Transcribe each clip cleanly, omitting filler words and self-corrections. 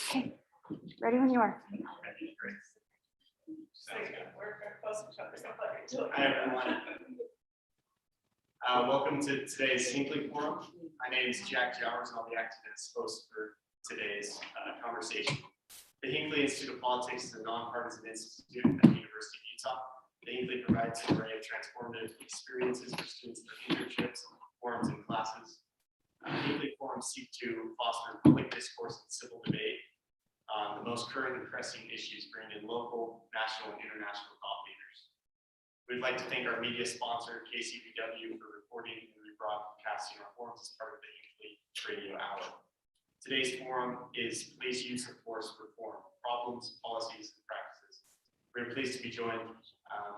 Okay, ready when you are. Hi, everyone. Welcome to today's Hinckley Forum. My name is Jack Jowers, and I'll be acting as host for today's conversation. The Hinckley Institute of Politics is a nonpartisan institute at the University of Utah. The Hinckley provides an array of transformative experiences for students in their internships, forums, and classes. Hinckley forums seek to foster public discourse and civil debate on the most current and pressing issues, bringing in local, national, and international thought leaders. We'd like to thank our media sponsor, KCBW, for recording and rebroadcasting our forums as part of the Hinckley Radio Hour. Today's forum is Police Use of Force Reform, Problems, Policies, and Practices. We're pleased to be joined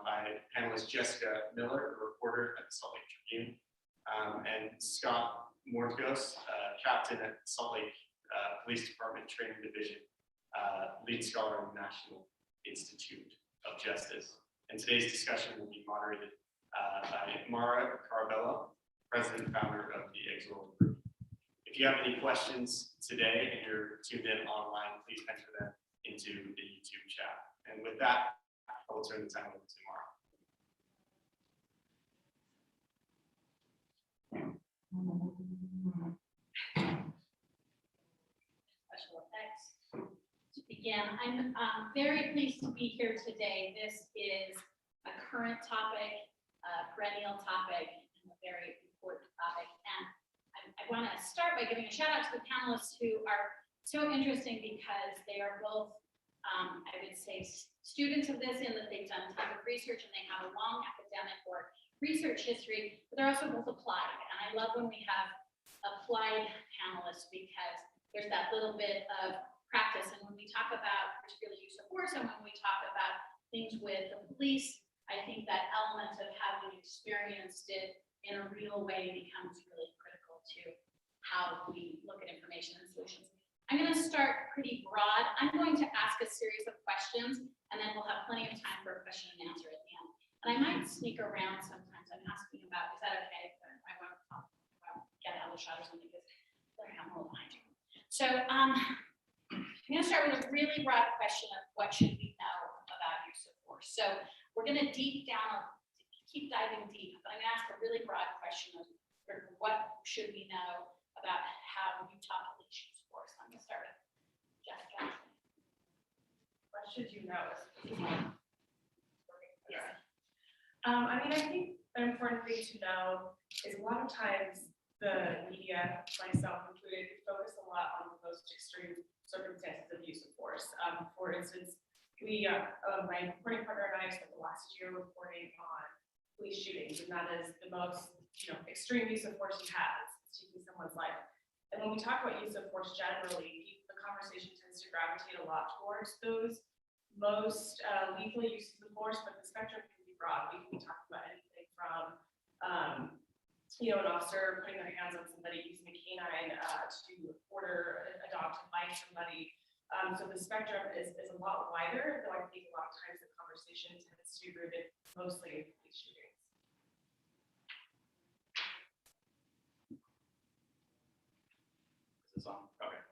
by panelist Jessica Miller, a reporter at the Salt Lake Tribune, and Scott Mortgos, captain at Salt Lake Police Department Training Division, lead scholar in the National Institute of Justice. And today's discussion will be moderated by Mara Carabello, president and founder of the Exoral Group. If you have any questions today and you're tuned in online, please enter them into the YouTube chat. And with that, I will turn the time over to Mara. Special effects. To begin, I'm very pleased to be here today. This is a current topic, a perennial topic, and a very important topic. And I want to start by giving a shout out to the panelists who are so interesting because they are both, I would say, students of this in that they've done tons of research and they have a long academic or research history, but they're also both applied. And I love when we have applied panelists because there's that little bit of practice. And when we talk about particularly use of force and when we talk about things with the police, I think that element of having experienced it in a real way becomes really critical to how we look at information and solutions. I'm going to start pretty broad. I'm going to ask a series of questions, and then we'll have plenty of time for a question and answer at the end. And I might sneak around sometimes. I'm asking about, is that okay? I won't get out of the shot or something because I'm a little behind you. So I'm going to start with a really broad question of what should we know about use of force. So we're going to keep diving deep, but I'm going to ask a really broad question of what should we know about how Utah police use force. I'm going to start with Jessica. What should you know? I mean, I think an important thing to know is a lot of times the media, myself included, focus a lot on the most extreme circumstances of use of force. For instance, we, my reporting partner and I spent the last year reporting on police shootings, and that is the most, extreme use of force you have. It's taking someone's life. And when we talk about use of force generally, the conversation tends to gravitate a lot towards those most lethal uses of force, but the spectrum can be broad. We can be talking about anything from, an officer putting their hands on somebody, using a canine to order a dog to bite somebody. So the spectrum is a lot wider, though I think a lot of times the conversation tends to be rooted mostly in police shootings. Is this on? Okay.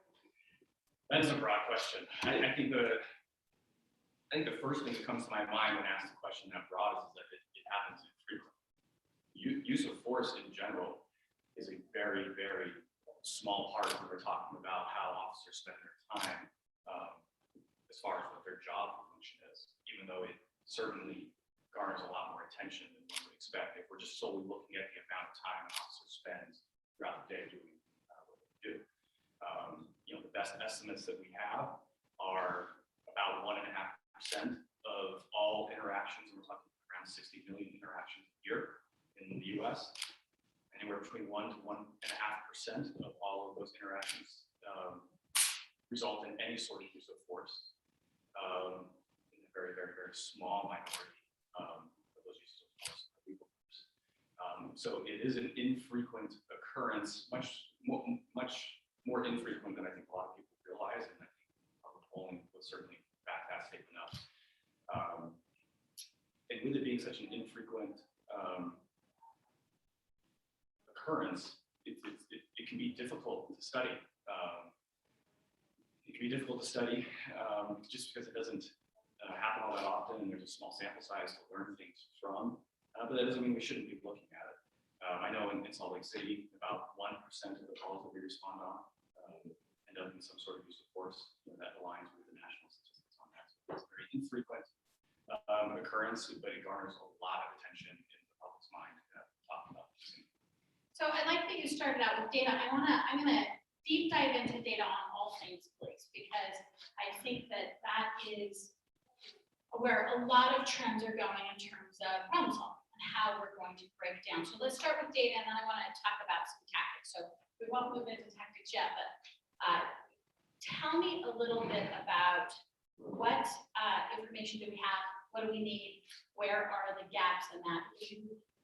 That is a broad question. I think the first thing that comes to my mind when asked a question that broad is that it happens infrequently. Use of force in general is a very, very small part when we're talking about how officers spend their time as far as what their job function is, even though it certainly garners a lot more attention than one would expect if we're just solely looking at the amount of time an officer spends throughout the day doing what they do. The best estimates that we have are about 1.5% of all interactions, and we're talking around 60 million interactions a year in the US. Anywhere between 1 to 1.5% of all of those interactions result in any sort of use of force. In a very, very, very small minority of those uses of force are legal force. So it is an infrequent occurrence, much more infrequent than I think a lot of people realize, and I think the polling would certainly back that statement up. And with it being such an infrequent occurrence, it can be difficult to study can be difficult to study just because it doesn't happen all that often, and there's a small sample size to learn things from. But that doesn't mean we shouldn't be looking at it. I know in Salt Lake City, about 1% of the calls that we respond on end up in some sort of use of force. That aligns with the national statistics on that. So it's a very infrequent occurrence, but it garners a lot of attention in the public's mind talking about this. So I like that you started out with data. I'm gonna deep dive into data on all things police, because I think that is where a lot of trends are going in terms of problem solving and how we're going to break down. So let's start with data, and then I want to talk about some tactics. So we won't move into tactics yet, but tell me a little bit about what information do we have, what do we need, where are the gaps in that.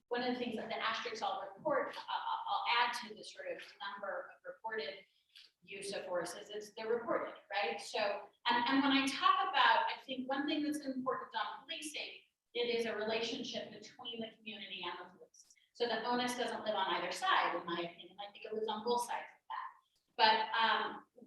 One of the things that the asterisks I'll add to the sort of number of reported use of force is they're reported, right? So, and when I talk about, I think one thing that's important on policing, it is a relationship between the community and the police. So the onus doesn't live on either side, in my opinion. I think it lives on both sides of that. But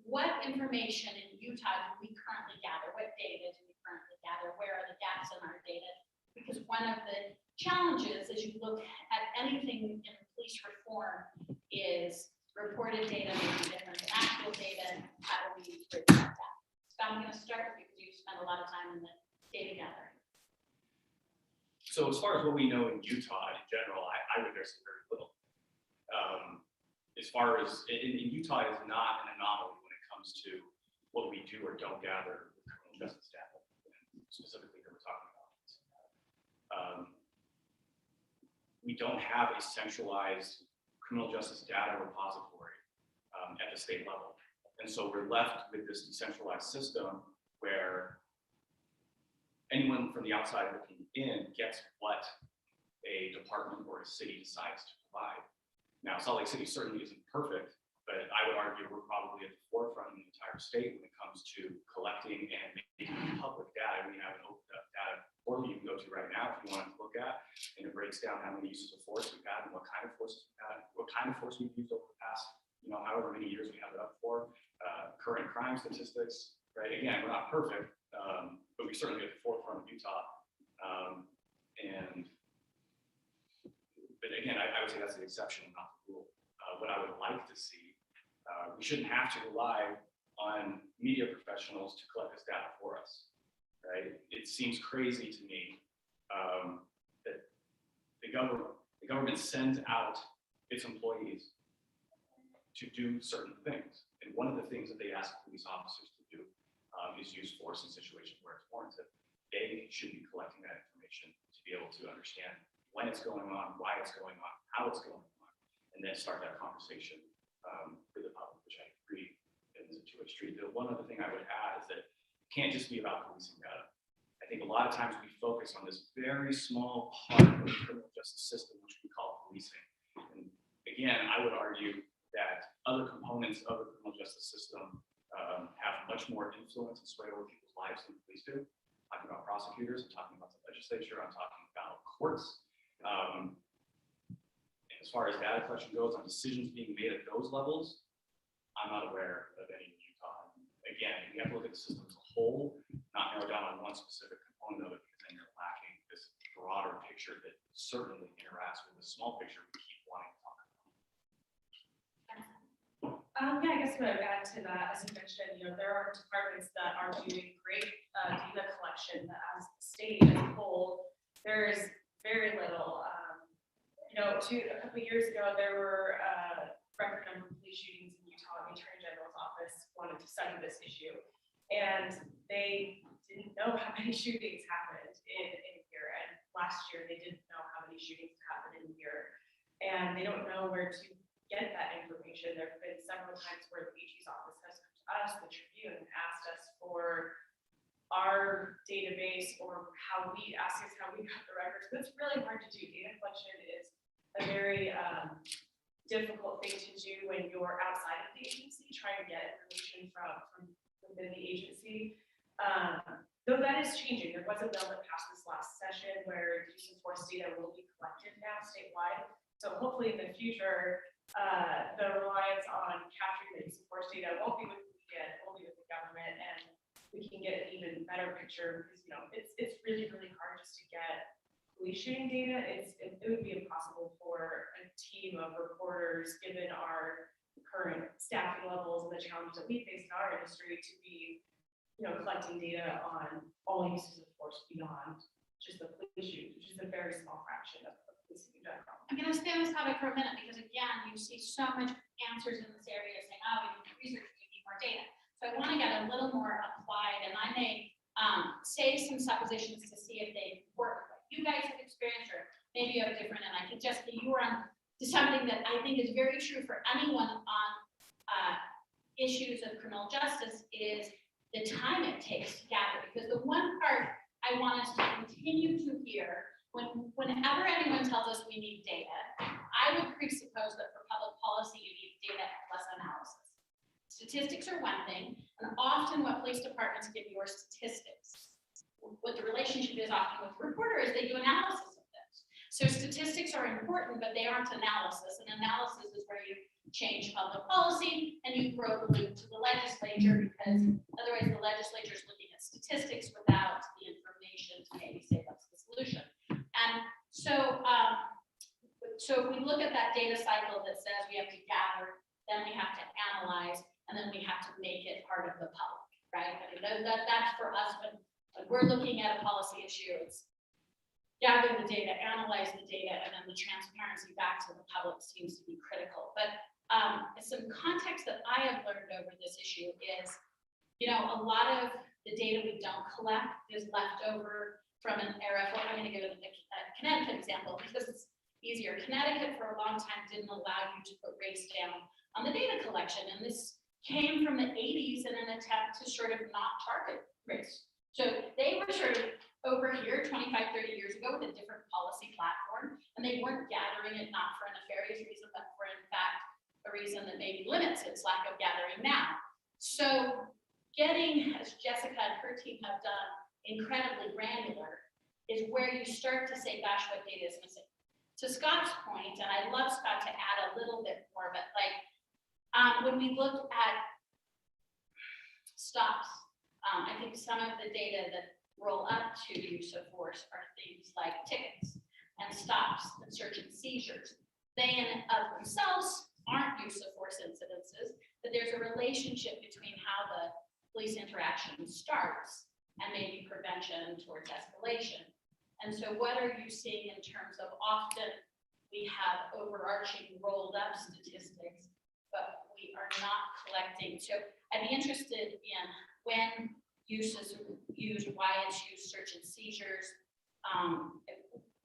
what information in Utah do we currently gather? What data do we currently gather? Where are the gaps in our data? Because one of the challenges as you look at anything in police reform is reported data may be different than actual data. How do we bridge that gap? So I'm going to start because you spend a lot of time in the data gathering. So as far as what we know in Utah in general, I would dare say very little. As far as in Utah is not an anomaly when it comes to what we do or don't gather with criminal justice data, and specifically here we're talking about. We don't have a centralized criminal justice data repository at the state level. And so we're left with this decentralized system where anyone from the outside looking in gets what a department or a city decides to provide. Now, Salt Lake City certainly isn't perfect, but I would argue we're probably at the forefront in the entire state when it comes to collecting and making public data. We have an open data portal you can go to right now if you want to look at, and it breaks down how many uses of force we've had and what kind of forces we've had, what kind of force we've used over the past, however many years we have it up for, current crime statistics, right? Again, we're not perfect, but we're certainly at the forefront of Utah. But again, I would say that's the exception, not the rule. What I would like to see, we shouldn't have to rely on media professionals to collect this data for us, right? It seems crazy to me that the government sends out its employees to do certain things. And one of the things that they ask police officers to do is use force in situations where it's warranted. They should be collecting that information to be able to understand when it's going on, why it's going on, how it's going on, and then start that conversation with the public, which I agree is a two-way street. The one other thing I would add is that it can't just be about policing data. I think a lot of times we focus on this very small part of the criminal justice system, which we call policing. And again, I would argue that other components of the criminal justice system have much more influence and sway over people's lives than police do. I'm talking about prosecutors, I'm talking about the legislature, I'm talking about courts. And as far as data collection goes on decisions being made at those levels, I'm not aware of any in Utah. Again, you have to look at the system as a whole, not narrow down on one specific component of it, because then you're lacking this broader picture that certainly interacts with the small picture we keep wanting to talk about. Yeah, I guess what I would add to that, as you mentioned, there are departments that are doing great data collection, but as a state as a whole, there's very little. A couple of years ago, there were a record number of police shootings in Utah. The Attorney General's office wanted to study this issue, and they didn't know how many shootings happened in a year. And last year, they didn't know how many shootings happened in a year, and they don't know where to get that information. There have been several times where the AG's office has come to us, the Tribune, and asked us for our database or how we got the records. But it's really hard to do. Data collection is a very difficult thing to do when you're outside of the agency, trying to get information from within the agency. Though that is changing. There was a bill that passed this last session where use of force data will be collected now statewide. So hopefully in the future, the reliance on capturing the use of force data won't be with the media, it will be with the government. better picture, because, it's really, really hard just to get police shooting data. It would be impossible for a team of reporters, given our current staffing levels and the challenges that we face in our industry, to be, collecting data on all uses of force beyond just the police shootings, which is a very small fraction of policing in general. I'm gonna stay on this topic for a minute, because again, you see so much answers in this area saying, oh, we need research, we need more data. So I want to get a little more applied, and I may say some suppositions to see if they work. Like you guys have experienced, or maybe you have different, and I can just be you were on to something that I think is very true for anyone on issues of criminal justice is the time it takes to gather. Because the one part I want us to continue to hear whenever anyone tells us we need data, I would presuppose that for public policy, you need data plus analysis. Statistics are one thing, and often what police departments give you are statistics. What the relationship is often with the reporter is they do analysis of this. So statistics are important, but they aren't analysis. And analysis is where you change public policy and you throw the loop to the legislature, because otherwise the legislature is looking at statistics without the information to maybe say what's the solution. And so, so if we look at that data cycle that says we have to gather, then we have to analyze, and then we have to make it part of the public, right? I mean, that's for us when we're looking at a policy issue. It's gathering the data, analyze the data, and then the transparency back to the public seems to be critical. But some context that I have learned over this issue is, a lot of the data we don't collect is left over from an era. I'm going to give a Connecticut example because it's easier. Connecticut for a long time didn't allow you to put race down on the data collection, and this came from the 80s in an attempt to sort of not target race. So they were sort of over here 25, 30 years ago with a different policy platform, and they weren't gathering it not for a nefarious reason, but for, in fact, a reason that maybe limits its lack of gathering now. So getting, as Jessica and her team have done, incredibly granular is where you start to say, gosh, what data is missing. To Scott's point, and I'd love Scott to add a little bit more, but when we look at stops, I think some of the data that roll up to use of force are things like tickets and stops and search and seizures. They in and of themselves aren't use of force incidences, but there's a relationship between how the police interaction starts and maybe prevention towards escalation. And so what are you seeing in terms of often we have overarching rolled up statistics, but we are not collecting. So I'd be interested in when use is used, why it's used, search and seizures.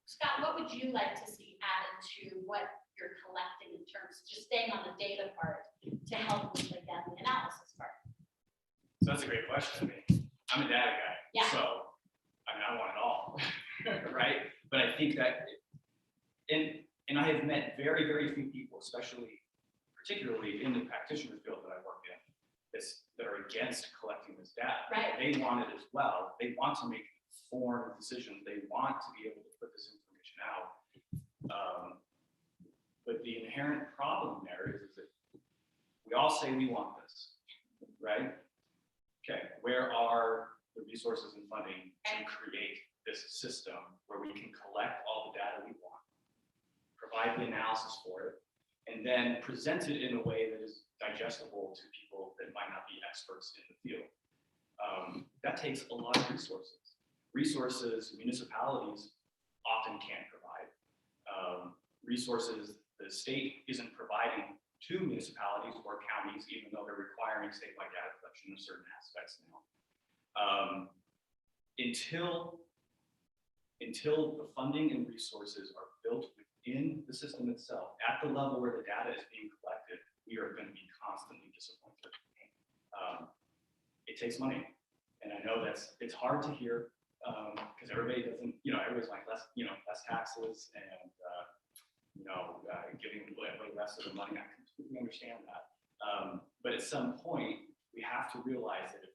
Scott, what would you like to see added to what you're collecting in terms of just staying on the data part to help with the analysis part? So that's a great question. I'm a data guy, Yeah. So I want it all, right? But I think that, and I have met very, very few people, particularly in the practitioner field that I work in, that are against collecting this data. Right. They want it as well. They want to make informed decisions. They want to be able to put this information out. But the inherent problem there is that we all say we want this, right? Okay, where are the resources and funding to create this system where we can collect all the data we want, provide the analysis for it, and then present it in a way that is digestible to people that might not be experts in the field? That takes a lot of resources. Resources municipalities often can't provide. Resources the state isn't providing to municipalities or counties, even though they're requiring statewide data collection of certain aspects now. Until the funding and resources are built within the system itself, at the level where the data is being collected, we are going to be constantly disappointed. It takes money, and I know it's hard to hear because everybody doesn't, everybody's like less taxes and giving everybody less of the money. I completely understand that, but at some point we have to realize that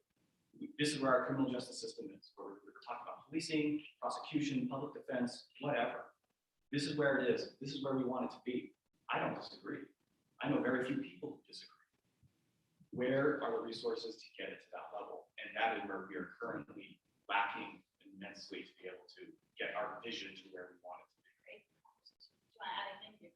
this is where our criminal justice system is. We're talking about policing, prosecution, public defense, whatever. This is where it is. This is where we want it to be. I don't disagree. I know very few people who disagree. Where are the resources to get it to that level? And that is where we are currently lacking immensely to be able to get our vision to where we want it to be. Great. Do you want to add anything?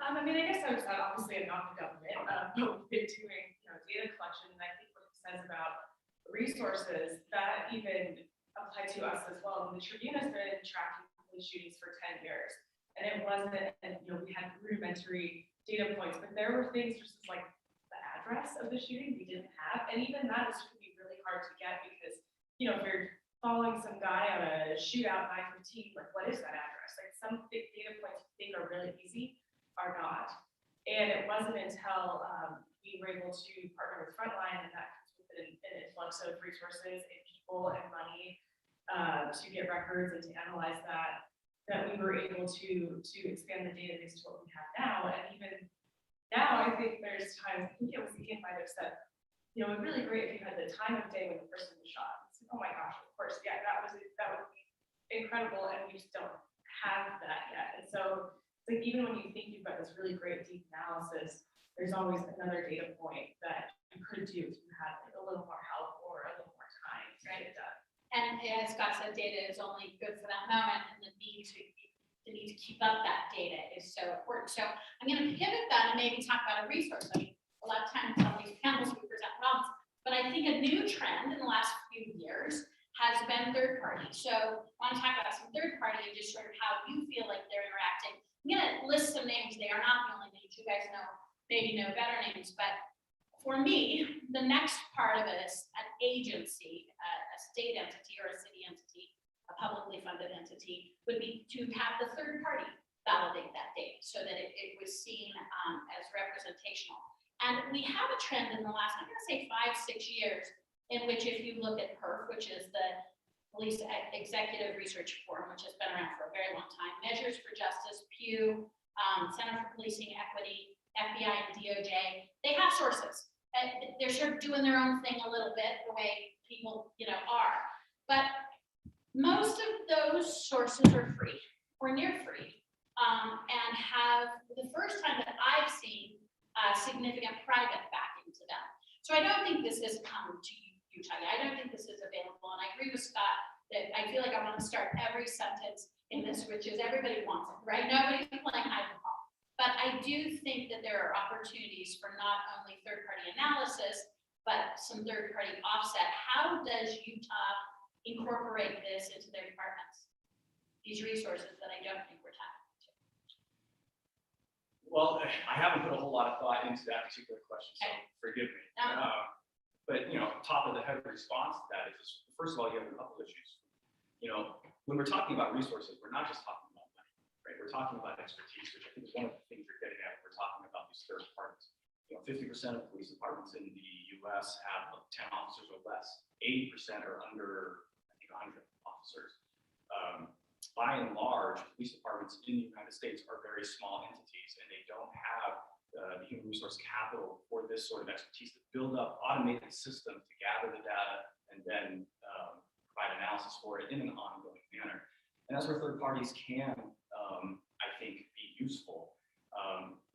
I mean, I guess I was obviously not the government, but we've been doing, data collection, and I think what it says about resources, that even apply to us as well. The Tribune has been tracking police shootings for 10 years, and it wasn't, and we had rudimentary data points, but there were things just like the address of the shooting we didn't have, and even that is going to be really hard to get because, if you're following some guy on a shootout 915, like what is that address? Like some big data points you think are really easy are not. And it wasn't until we were able to partner with Frontline, and that comes with an influx of resources and people and money to get records and to analyze that we were able to expand the database to what we have now. And even now, I think there's times, I think it was Ian might have said, it would be really great if you had the time of day when the person was shot. It's like, oh my gosh, of course, yeah, that would be incredible, and we just don't have that yet. And so it's like even when you think you've got this really great deep analysis, there's always another data point that you could do if you had like a little more help or a little more time to get it done. And as Scott said, data is only good for that moment, and the need to keep up that data is so important. So I'm going to pivot that and maybe talk about a resource. I mean, a lot of times on these panels we present problems, but I think a new trend in the last few years has been third party. So I want to talk about some third party and just sort of how you feel like they're interacting. I'm going to list some names. They are not the only names. You guys maybe know better names, but for me, the next part of it is an agency, a state entity or a city entity, a publicly funded entity, would be to have the third party validate that data so that it was seen as representational. And we have a trend in the last, I'm going to say 5-6 years, in which if you look at PERF, which is the Police Executive Research Forum, which has been around for a very long time, Measures for Justice, Pew, Center for Policing Equity, FBI and DOJ, they have sources. They're sort of doing their own thing a little bit, the way people, are. But most of those sources are free or near free, and have the first time that I've seen significant private backing to them. So I don't think this has come to Utah. I don't think this is available. And I agree with Scott that I feel like I want to start every sentence in this, which is everybody wants it, right? Nobody's playing hide and seek. But I do think that there are opportunities for not only third-party analysis, but some third-party offset. How does Utah incorporate this into their departments? These resources that I don't think we're tapping into. Well, I haven't put a whole lot of thought into that particular question, so forgive me. But top of the head response to that is, first of all, you have a couple issues. When we're talking about resources, we're not just talking about money, right? We're talking about expertise, which I think is one of the things you're getting at when we're talking about these third parties. 50% of police departments in the U.S. have 10 officers or less. 80% are under, I think, 100 officers. By and large, police departments in the United States are very small entities, and they don't have the human resource capital for this sort of expertise to build up automated systems to gather the data and then provide analysis for it in an ongoing manner. And that's where third parties can, I think, be useful.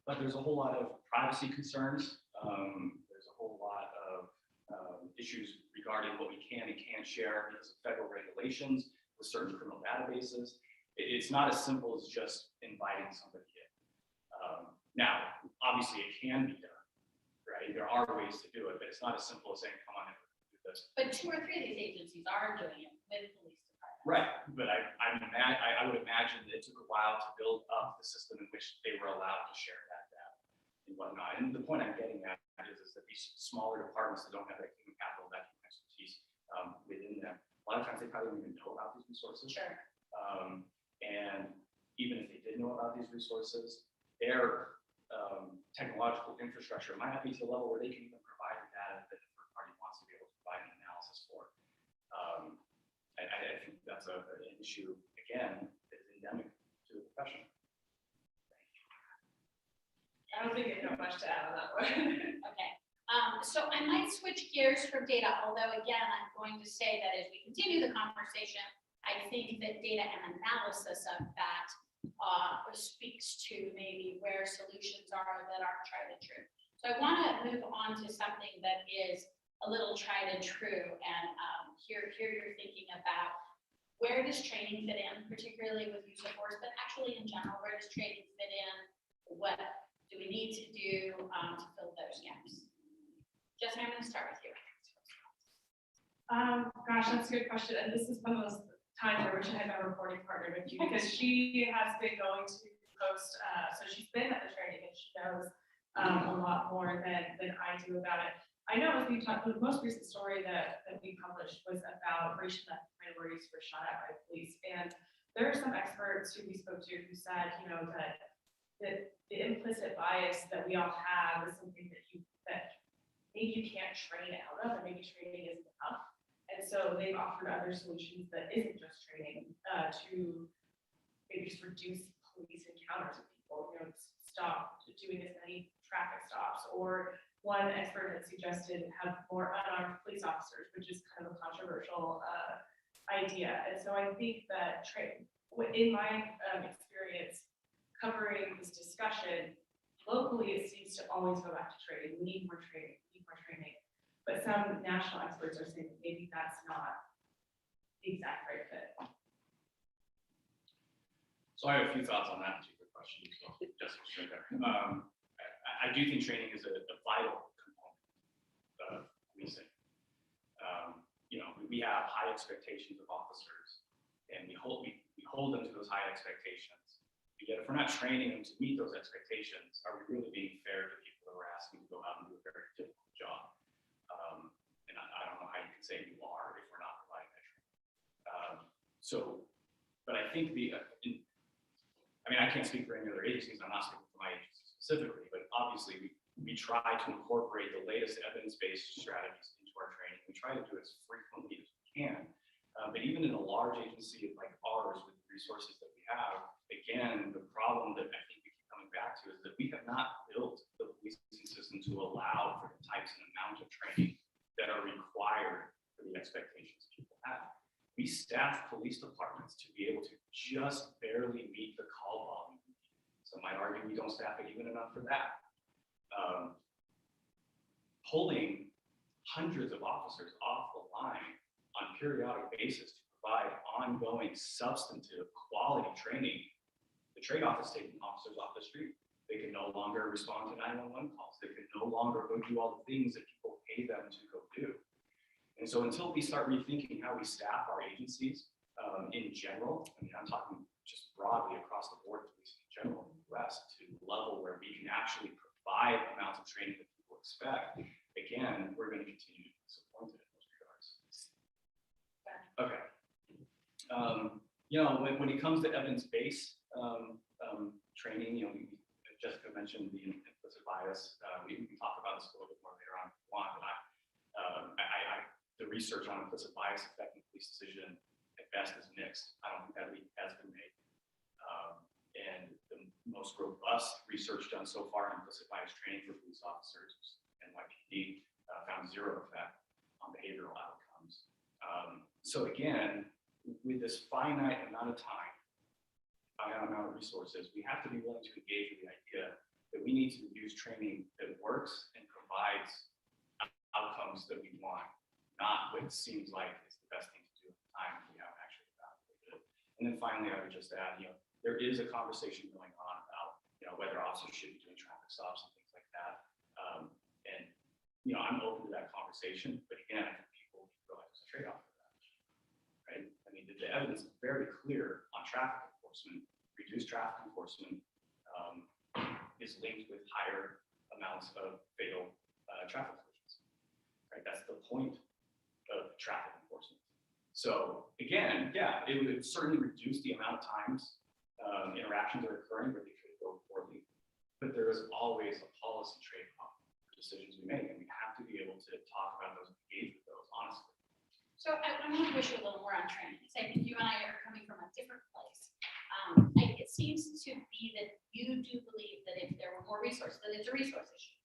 But there's a whole lot of privacy concerns. There's a whole lot of issues regarding what we can and can't share because of federal regulations with certain criminal databases. It's not as simple as just inviting somebody in. Now, obviously it can be done, right? There are ways to do it, but it's not as simple as saying, come on in and do this. But 2 or 3 of these agencies are doing it with police departments. Right, but I would imagine that it took a while to build up the system in which they were allowed to share that data and whatnot. And the point I'm getting at is that these smaller departments that don't have that human capital, that human expertise within them, a lot of times they probably don't even know about these resources. Sure. And even if they did know about these resources, their technological infrastructure might not be to the level where they can even provide the data that the third party wants to be able to provide an analysis for. I think that's an issue, again, that is endemic to the profession. I don't think there's not much to add on that one. Okay. So I might switch gears from data, although again, I'm going to say that as we continue the conversation, I think that data and analysis of that speaks to maybe where solutions are that aren't tried and true. So I want to move on to something that is a little tried and true, and here you're thinking about where does training fit in, particularly with use of force, but actually in general, where does training fit in? What do we need to do to fill those gaps? Jessica, I'm going to start with you. Gosh, that's a good question. And this is one of those times where I wish I had my reporting partner with you, because she has been going to post, so she's been at the training and she knows a lot more than I do about it. I know as we talked, the most recent story that we published was about racial minorities who were shot at by police. And there are some experts who we spoke to who said, you know, that the implicit bias that we all have is something that maybe you can't train out of, and maybe training isn't enough. And so they've offered other solutions that isn't just training to maybe just reduce police encounters with people, you know, stop doing as many traffic stops, or one expert had suggested have more unarmed police officers, which is kind of a controversial idea. And so I think that in my experience covering this discussion, locally it seems to always go back to training. We need more training, we need more training. But some national experts are saying that maybe that's not the exact right fit. So I have a few thoughts on that particular question. So Jessica, right there. I do think training is a vital component of policing. You know, we have high expectations of officers, and we hold them to those high expectations. Yet, if we're not training them to meet those expectations, are we really being fair to people that we're asking to go out and do a very difficult job? And I don't know how you can say you are if we're not providing that training. But I think I mean, I can't speak for any other agencies. I'm not speaking for my agency specifically, but obviously we try to incorporate the latest evidence-based strategies into our training. We try to do it as frequently as we can. But even in a large agency like ours, with the resources that we have, again, the problem that I think we keep coming back to is that we have not built the policing system to allow for the types and amount of training that are required for the expectations people have. We staff police departments to be able to just barely meet the call volume. Some might argue we don't staff it even enough for that. Pulling hundreds of officers off the line on a periodic basis to provide ongoing, substantive, quality training, the trade-off is taking officers off the street. They can no longer respond to 911 calls. They can no longer go do all the things that people pay them to go do. And so until we start rethinking how we staff our agencies in general, I mean, I'm talking just broadly across the board, police in general in the US, to the level where we can actually provide amounts of training that people expect, again, we're going to continue to be disappointed in those regards. Okay. You know, when it comes to evidence-based training, you know, Jessica mentioned the implicit bias. We can talk about this a little bit more later on if you want, but the research on implicit bias affecting police decision at best is mixed. I don't think that has been made. And the most robust research done so far on implicit bias training for police officers, NYPD, found zero effect on behavioral outcomes. So again, with this finite amount of time, finite amount of resources, we have to be willing to engage with the idea that we need to use training that works and provides outcomes that we want, not what seems like is the best thing to do at the time if we haven't actually evaluated it. And then finally, I would just add, you know, there is a conversation going on about, you know, whether officers should be doing traffic stops and things like that. And, you know, I'm open to that conversation, but again, I think people realize there's a trade-off for that, right? I mean, the evidence is very clear on traffic enforcement. Reduced traffic enforcement is linked with higher amounts of fatal traffic collisions, right? That's the point of traffic enforcement. So again, yeah, it would certainly reduce the amount of times interactions are occurring where they could go poorly, but there is always a policy trade-off for decisions we make, and we have to be able to talk about those and engage with those honestly. So I want to push you a little more on training, because I think you and I are coming from a different place. It seems to be that you do believe that if there were more resources, that it's a resource issue,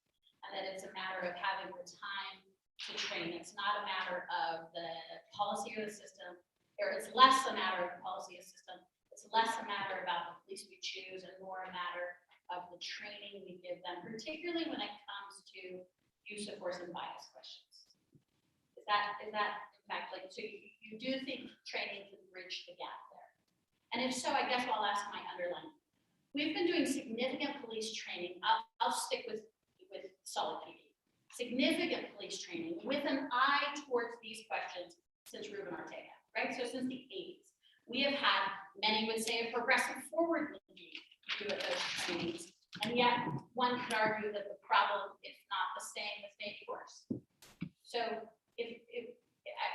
and that it's a matter of having the time to train. It's not a matter of the policy or the system, or it's less a matter of the policy or system. It's less a matter about the police we choose and more a matter of the training we give them, particularly when it comes to use of force and bias questions. Is that in fact, like, so you do think training can bridge the gap there? And if so, I guess I'll ask my underline. We've been doing significant police training. I'll stick with solid PD. Significant police training with an eye towards these questions since Ruben Ortega, right? So since the 80s, we have had, many would say, a progressive forward-looking view of those trainings. And yet one could argue that the problem, if not the same, is maybe worse. So if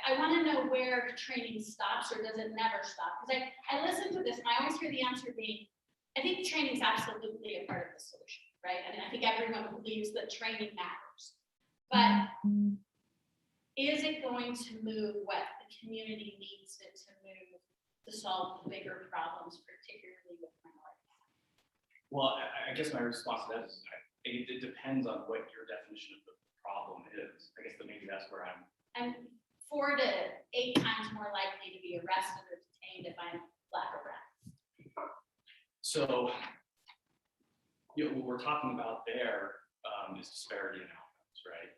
I want to know where training stops, or does it never stop? Because I listen to this and I always hear the answer being, I think training is absolutely a part of the solution, right? I mean, I think everyone believes that training matters. But is it going to move what the community needs it to move to solve the bigger problems, particularly with minorities? Well, I guess my response to that is, it depends on what your definition of the problem is. I guess that maybe that's where I'm 4 to 8 times more likely to be arrested or detained if I'm Black or brown. So, what we're talking about there is disparity in outcomes, right?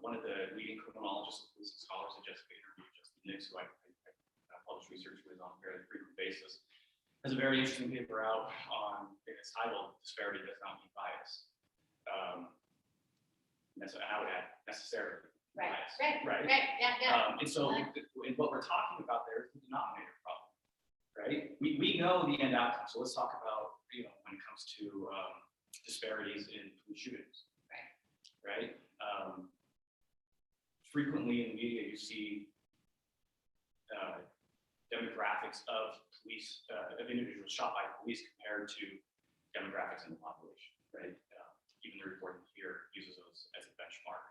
One of the leading criminologists and police scholars that Jessica interviewed, Justin Nix, who I publish research with on a fairly frequent basis, has a very interesting paper out on, it's titled "Disparity Does Not Mean Bias." And I would add necessarily bias. Right. Yeah. And so, and what we're talking about there is the denominator problem, right? We know the end outcome. So let's talk about, when it comes to disparities in police shootings, right? Frequently in the media, you see demographics of police, of individuals shot by police compared to demographics in the population, right? Even the reporting here uses those as a benchmark.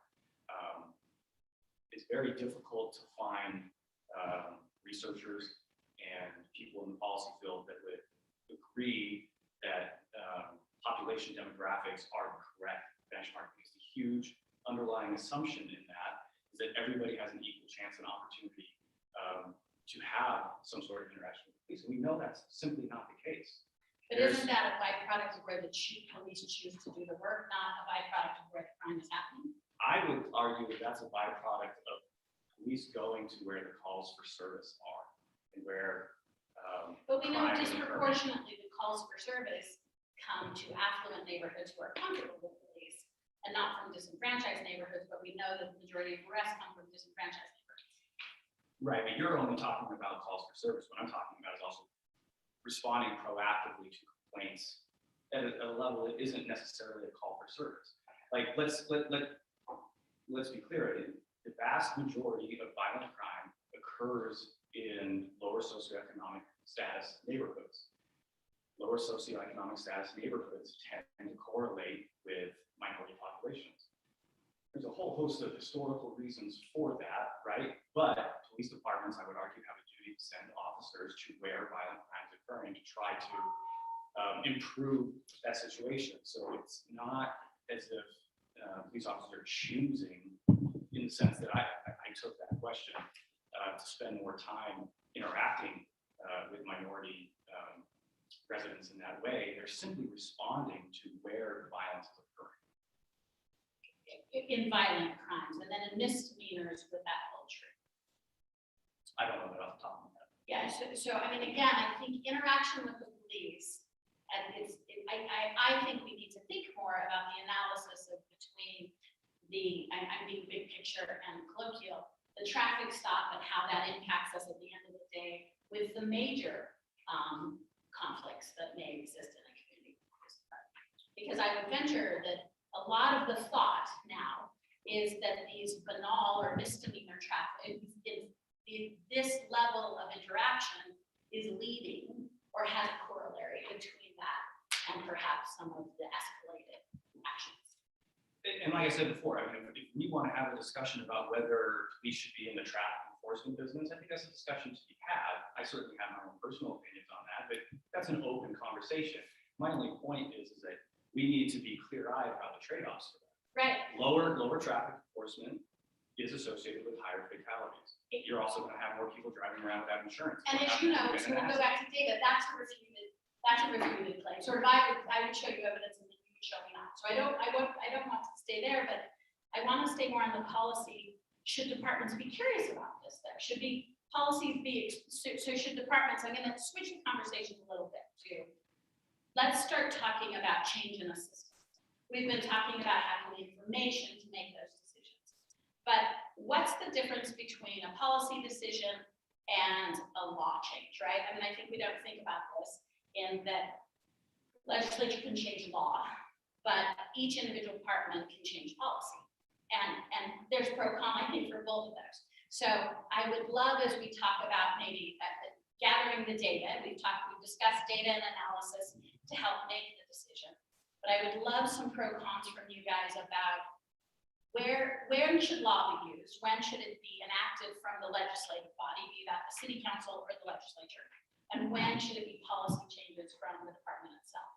It's very difficult to find researchers and people in the policy field that would agree that population demographics are the correct benchmark, because the huge underlying assumption in that is that everybody has an equal chance and opportunity to have some sort of interaction with police. And we know that's simply not the case. But isn't that a byproduct of where the police choose to do the work, not a byproduct of where the crime is happening? I would argue that that's a byproduct of police going to where the calls for service are, and where But we know crime is occurring. disproportionately the calls for service come to affluent neighborhoods who are comfortable with police and not from disenfranchised neighborhoods, but we know that the majority of arrests come from disenfranchised neighborhoods. Right, but you're only talking about calls for service. What I'm talking about is also responding proactively to complaints at a level that isn't necessarily a call for service. Like, let's be clear, the vast majority of violent crime occurs in lower socioeconomic status neighborhoods. Lower socioeconomic status neighborhoods tend to correlate with minority populations. There's a whole host of historical reasons for that, right? But police departments, I would argue, have a duty to send officers to where violent crimes are occurring to try to improve that situation. So it's not as if police officers are choosing, in the sense that I took that question, to spend more time interacting with minority residents in that way. They're simply responding to where violence is occurring. In violent crimes, and then in misdemeanors with that culture. I don't know that off the top of my head. Yeah, so I mean, again, I think interaction with the police, and I think we need to think more about the analysis of between I'm being big picture and colloquial, the traffic stop and how that impacts us at the end of the day with the major conflicts that may exist in a community. Because I would venture that a lot of the thought now is that these banal or misdemeanor traffic, this level of interaction is leading or has a corollary between that and perhaps some of the escalated actions. And like I said before, I mean, if we want to have a discussion about whether we should be in the traffic enforcement business, I think that's a discussion to be had. I certainly have my own personal opinions on that, but that's an open conversation. My only point is that we need to be clear-eyed about the trade-offs for that. Right. Lower traffic enforcement is associated with higher fatalities. You're also going to have more people driving around without insurance. And as you know, so we'll go back to data, that's a refuted claim. Sort of I would show you evidence and then you would show me not. So I don't want to stay there, but I want to stay more on the policy should departments be curious about this? There should be policies be, so should departments, I'm gonna switch the conversation a little bit to, let's start talking about change in the system. We've been talking about having the information to make those decisions. But what's the difference between a policy decision and a law change, right? I mean, I think we don't think about this in that legislature can change law, but each individual department can change policy. And there's pro con, I think, for both of those. So I would love, as we talk about maybe gathering the data, we've discussed data and analysis to help make the decision. But I would love some pro cons from you guys about when should law be used? When should it be enacted from the legislative body, be that the city council or the legislature? And when should it be policy changes from the department itself?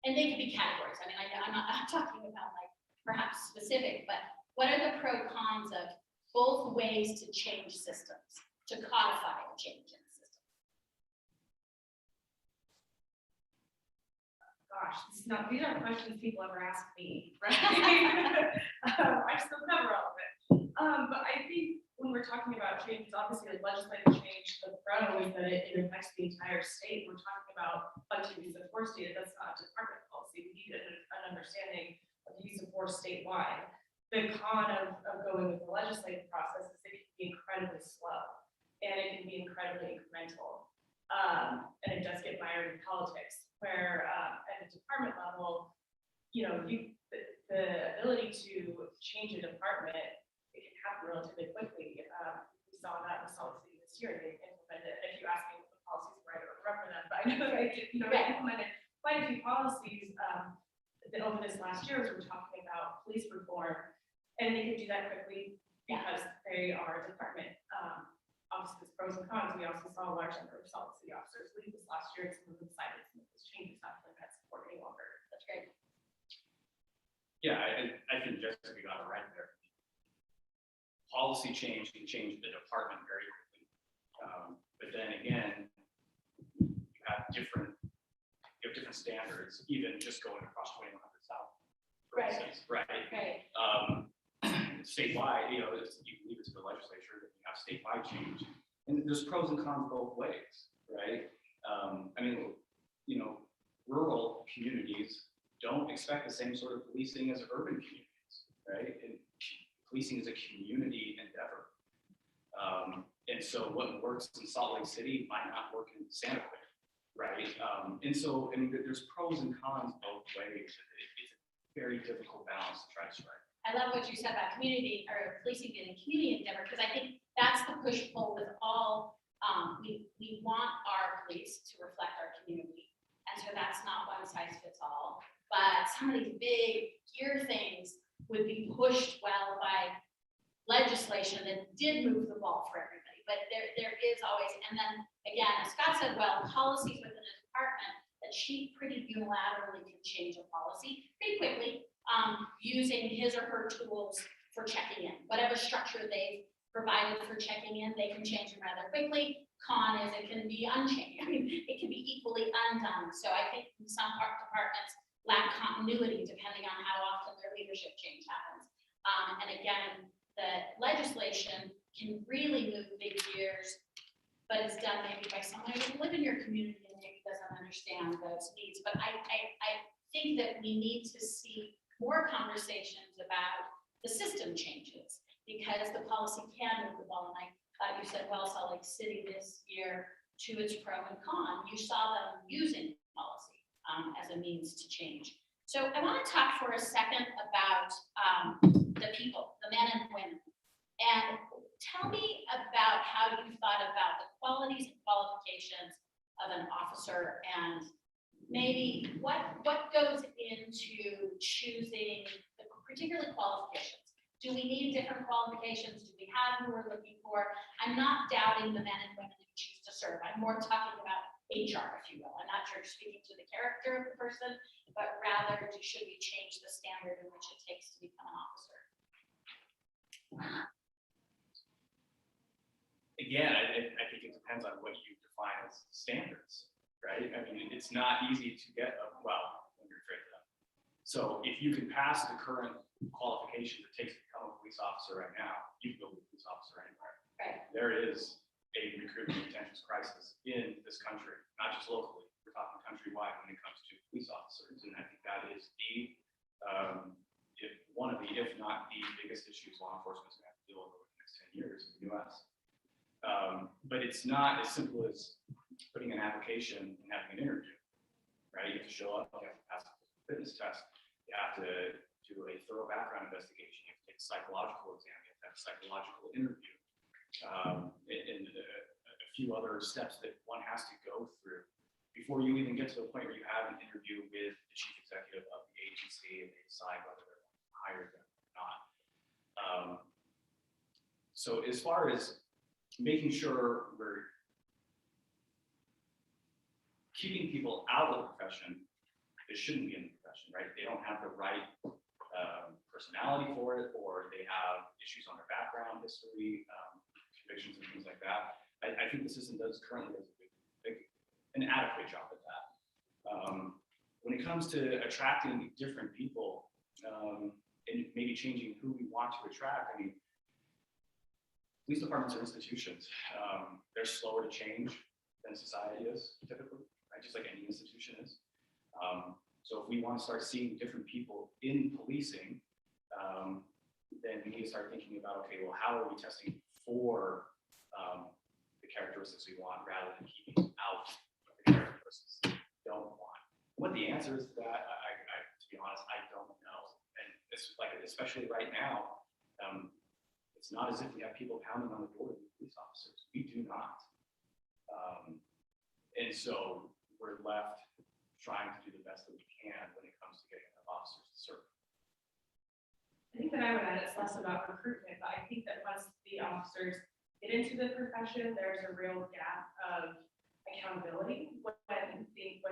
And they could be categories. I mean, I'm not talking about like perhaps specific, but what are the pro cons of both ways to change systems, to codify a change in the system? Gosh, these aren't questions people ever ask me, right? I still cover all of it. But I think when we're talking about changes, obviously like legislative change, the pro is that it affects the entire state. We're talking about budget use of force data. That's not department policy. We need an understanding of the use of force statewide. The con of going with the legislative process is that it can be incredibly slow and it can be incredibly incremental. And it does get mired in politics, where at a department level, you know, the ability to change a department, it can happen relatively quickly. We saw that in Salt Lake City this year. They implemented, if you ask me what the policies were, I don't remember them, but I know they did, you know, they implemented quite a few policies over this last year as we're talking about police reform. And they can do that quickly because they are a department. Obviously, there's pros and cons. We also saw a large number of Salt Lake City officers leave this last year, and some of them decided to make this change. It's not feeling that support any longer. That's great. Yeah, I think Jessica got it right there. Policy change can change the department very quickly. But then again, you have different standards, even just going across 2100 South, for Right. instance, right? Great. Statewide, you know, you can leave it to the legislature, that you have statewide change. And there's pros and cons both ways, right? I mean, you know, rural communities don't expect the same sort of policing as urban communities, right? And policing is a community endeavor. And so what works in Salt Lake City might not work in Santa Fe, right? And so, I mean, there's pros and cons both ways. It's a very difficult balance to try to strike. I love what you said about community or policing being a community endeavor, because I think that's the push pull with all, we want our police to reflect our community. And so that's not one size fits all, but some of these big gear things would be pushed well by legislation that did move the ball for everybody. But there is always, and then again, as Scott said, well, policies within a department, that she pretty unilaterally can change a policy pretty quickly, using his or her tools for checking in. Whatever structure they've provided for checking in, they can change them rather quickly. Con is it can be unchanged. I mean, it can be equally undone. So I think some departments lack continuity depending on how often their leadership change happens. And again, the legislation can really move big gears, but it's done maybe by someone who doesn't live in your community and maybe doesn't understand those needs. But I think that we need to see more conversations about the system changes, because the policy can move the ball. And I thought you said, well, Salt Lake City this year, to its pro and con, you saw them using policy as a means to change. So I want to talk for a second about the people, the men and women. And tell me about how you thought about the qualities and qualifications of an officer, and maybe what goes into choosing the particular qualifications. Do we need different qualifications? Do we have who we're looking for? I'm not doubting the men and women who choose to serve. I'm more talking about HR, if you will. I'm not sure speaking to the character of the person, but rather should we change the standard in which it takes to become an officer? Again, I think it depends on what you define as standards, right? I mean, it's not easy to get well when you're trained up. So if you can pass the current qualifications it takes to become a police officer right now, you there is a recruitment retention crisis in this country, not just locally. We're talking countrywide when it comes to police officers, and I think that is one of the, if not the biggest issues law enforcement is going to have to deal with over the next 10 years in the U.S. But it's not as simple as putting an application and having an interview, right? You have to show up, you have to pass a fitness test, you have to do a thorough background investigation, you have to take a psychological exam, you have to have a psychological interview, and a few other steps that one has to go through before you even get to the point where you have an interview with the chief executive of the agency and they decide whether they're going to hire them or not. So as far as making sure we're keeping people out of the profession that shouldn't be in the profession, right? They don't have the right personality for it, or they have issues on their background history, convictions and things like that. I think the system currently does an adequate job at that. When it comes to attracting different people and maybe changing who we want to attract, I mean, police departments are institutions. They're slower to change than society is typically, right? Just like any institution is. So if we want to start seeing different people in policing, then we need to start thinking about, okay, well, how are we testing for the characteristics we want rather than keeping out the characteristics we don't want? What the answer is to that, to be honest, I don't know. And it's like, especially right now, it's not as if we have people pounding on the door to be police officers. We do not. And so we're left trying to do the best that we can when it comes to getting enough officers to serve. I think that I would add it's less about recruitment, but I think that once the officers get into the profession, there's a real gap of accountability. When you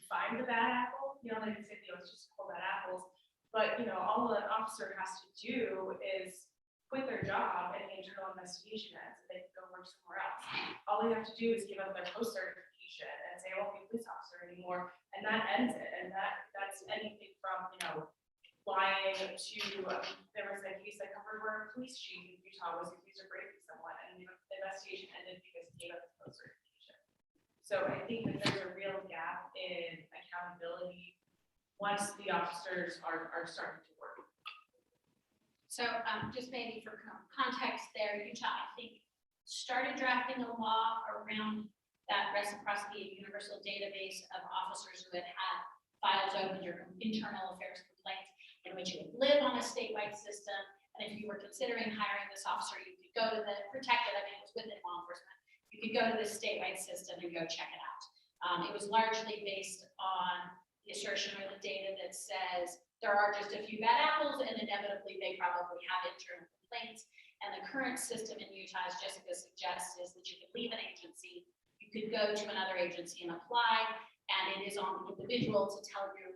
find the bad apple, you know, like I said, it's just pull bad apples. But you know, all an officer has to do is quit their job and the internal investigation ends, and they can go work somewhere else. All they have to do is give up their post certification and say, I won't be a police officer anymore, and that ends it. And that's anything from, you know, lying to, there was a case I covered where a police chief in Utah was accused of raping someone, and the investigation ended because he gave up his post certification. So I think that there's a real gap in accountability once the officers are starting to work. So just maybe for context there, Utah, I think, started drafting a law around that reciprocity and universal database of officers who had had files opened or internal affairs complaints in which you would live on a statewide system. And if you were considering hiring this officer, you could go to the protected, I mean, it was within law enforcement, you could go to the statewide system and go check it out. It was largely based on the assertion or the data that says there are just a few bad apples and inevitably they probably have internal complaints. And the current system in Utah, as Jessica suggests, is that you could leave an agency, you could go to another agency and apply, and it is on the individual to tell you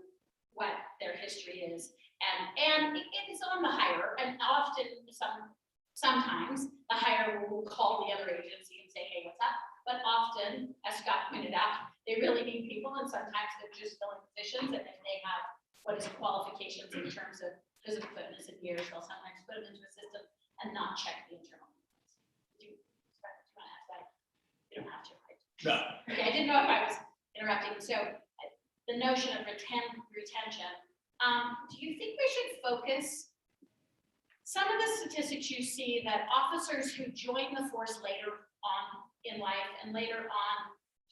what their history is. And it is on the hire, and often, sometimes the hire will call the other agency and say, hey, what's up? But often, as Scott pointed out, they really need people, and sometimes they're just filling positions, and if they have what is qualifications in terms of physical fitness and years, they'll sometimes put them into a system and not check the internal complaints. Do you want to ask that? You don't have to, right? No. Okay, I didn't know if I was interrupting. So the notion of retention, do you think we should focus? Some of the statistics you see that officers who join the force later on in life and later on,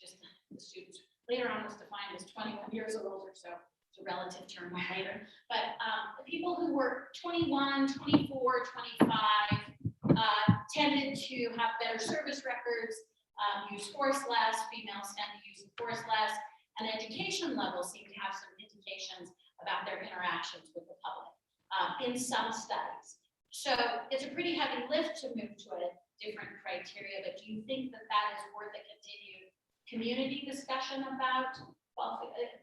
just the students, later on was defined as 21 years old or so. It's a relative term, not later. But the people who were 21, 24, 25 tended to have better service records, use force less, females tend to use the force less, and education levels seem to have some indications about their interactions with the public in some studies. So it's a pretty heavy lift to move to a different criteria, but do you think that that is worth a continued community discussion about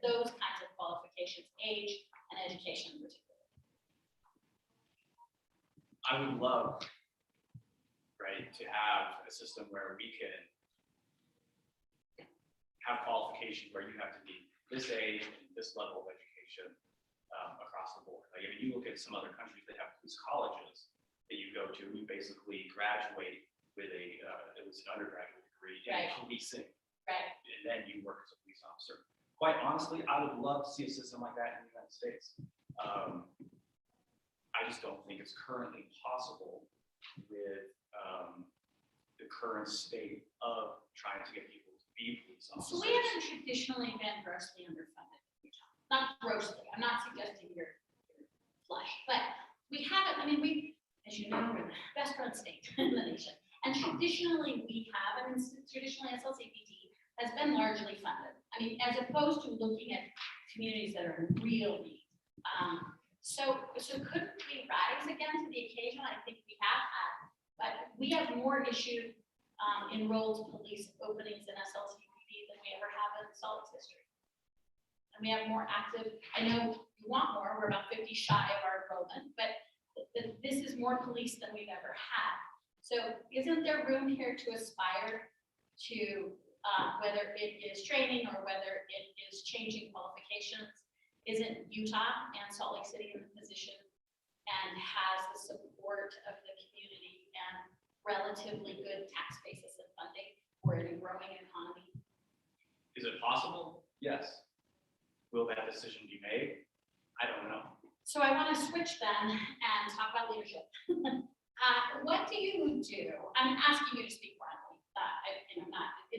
those kinds of qualifications, age and education in particular? I would love, right, to have a system where we can have qualifications where you have to be this age and this level of education across the board. Like if you look at some other countries, they have police colleges that you go to, you basically graduate with it was an undergraduate degree in Right. policing, Right. and then you work as a police officer. Quite honestly, I would love to see a system like that in the United States. I just don't think it's currently possible with the current state of trying to get people to be police So officers. we haven't traditionally been grossly underfunded in Utah. Not grossly, I'm not suggesting you're flush, but we haven't, I mean, we, as you know, we're the best run state in the nation. And traditionally, we have, and traditionally SLCPT has been largely funded. I mean, as opposed to looking at communities that are in real need. So couldn't we rise again to the occasion? I think we have had, but we have more issued enrolled police openings in SLCPT than we ever have in Salt Lake's history. And we have more active, I know you want more, we're about 50 shy of our enrollment, but this is more police than we've ever had. So isn't there room here to aspire to whether it is training or whether it is changing qualifications? Isn't Utah and Salt Lake City in the position and has the support of the community and relatively good tax basis and funding for a growing economy? Is it possible? Yes. Will that decision be made? I don't know. So I want to switch then and talk about leadership. What do you do? I'm asking you to speak broadly.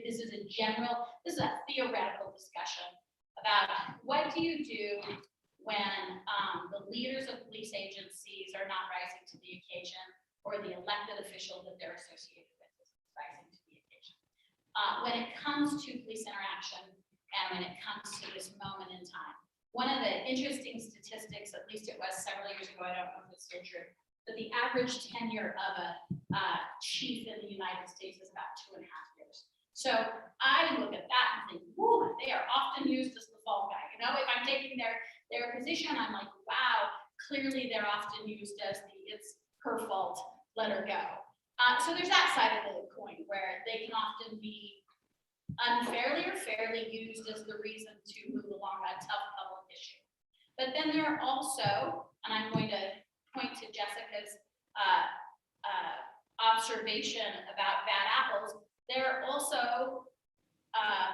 This is a theoretical discussion about what do you do when the leaders of police agencies are not rising to the occasion, or the elected official that they're associated with is rising to the occasion. When it comes to police interaction and when it comes to this moment in time. One of the interesting statistics, at least it was several years ago, I don't know if it's still true, but the average tenure of a chief in the United States is about 2.5 years. So I look at that and think, whoo, they are often used as the fall guy. You know, if I'm taking their position, I'm like, wow, clearly they're often used as it's her fault, let her go. So there's that side of the coin where they can often be unfairly or fairly used as the reason to move along a tough public issue. But then there are also, and I'm going to point to Jessica's observation about bad apples, there are also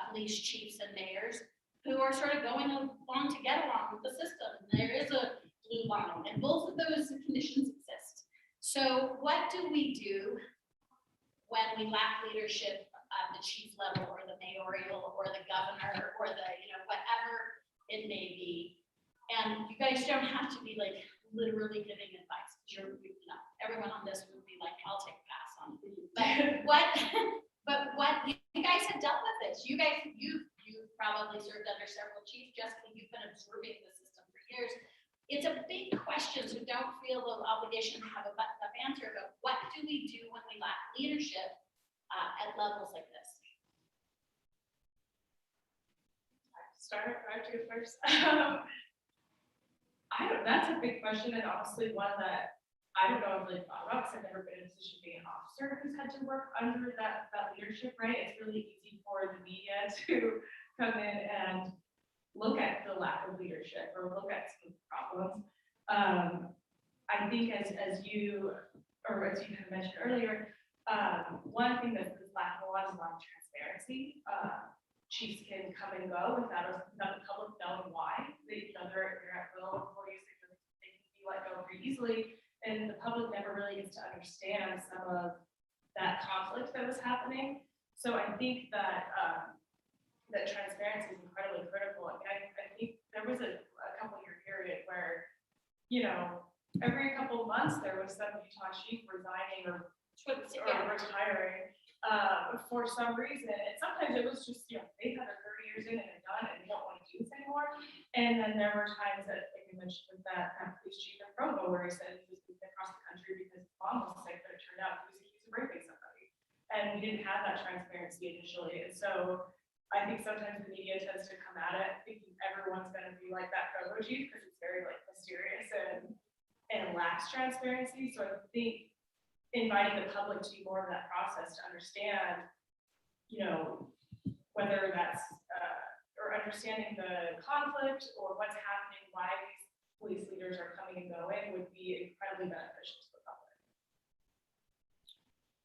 police chiefs and mayors who are sort of going along to get along with the system. There is a blue line, and both of those conditions exist. So what do we do when we lack leadership at the chief level, or the mayoral, or the governor, or the, whatever it may be? And you guys don't have to be like literally giving advice. Everyone on this would be like, I'll take a pass on it. But what you guys have dealt with this. You probably served under several chiefs. Jessica, you've been observing the system for years. It's a big question, so don't feel the obligation to have a buttoned-up answer, but what do we do when we lack leadership at levels like this? I have to go first. That's a big question, and honestly one that I don't know if I've really thought about, because I've never been in a position to be an officer who's had to work under that leadership, right? It's really easy for the media to come in and look at the lack of leadership or look at some problems. I think as you kind of mentioned earlier, one thing that's lacking a lot is transparency. Chiefs can come and go without the public knowing why. They're at will employees, they can be let go pretty easily, and the public never really gets to understand some of that conflict that was happening. So I think that that transparency is incredibly critical. I think there was a couple-year period where, every couple of months there was some Utah chief resigning or retiring for some reason. And sometimes it was just, they've had their 30 years in and they're done and they don't want to do this anymore. And then there were times that, like you mentioned, with that police chief in Provo, where he said he was moving across the country because his mom was sick, but it turned out he was accused of raping somebody. And we didn't have that transparency initially. And so I think sometimes the media tends to come at it thinking everyone's going to be like that Provo chief because it's very mysterious and lacks transparency. So I think inviting the public to be more of that process to understand, whether that's or understanding the conflict or what's happening, why these police leaders are coming and going would be incredibly beneficial to the public.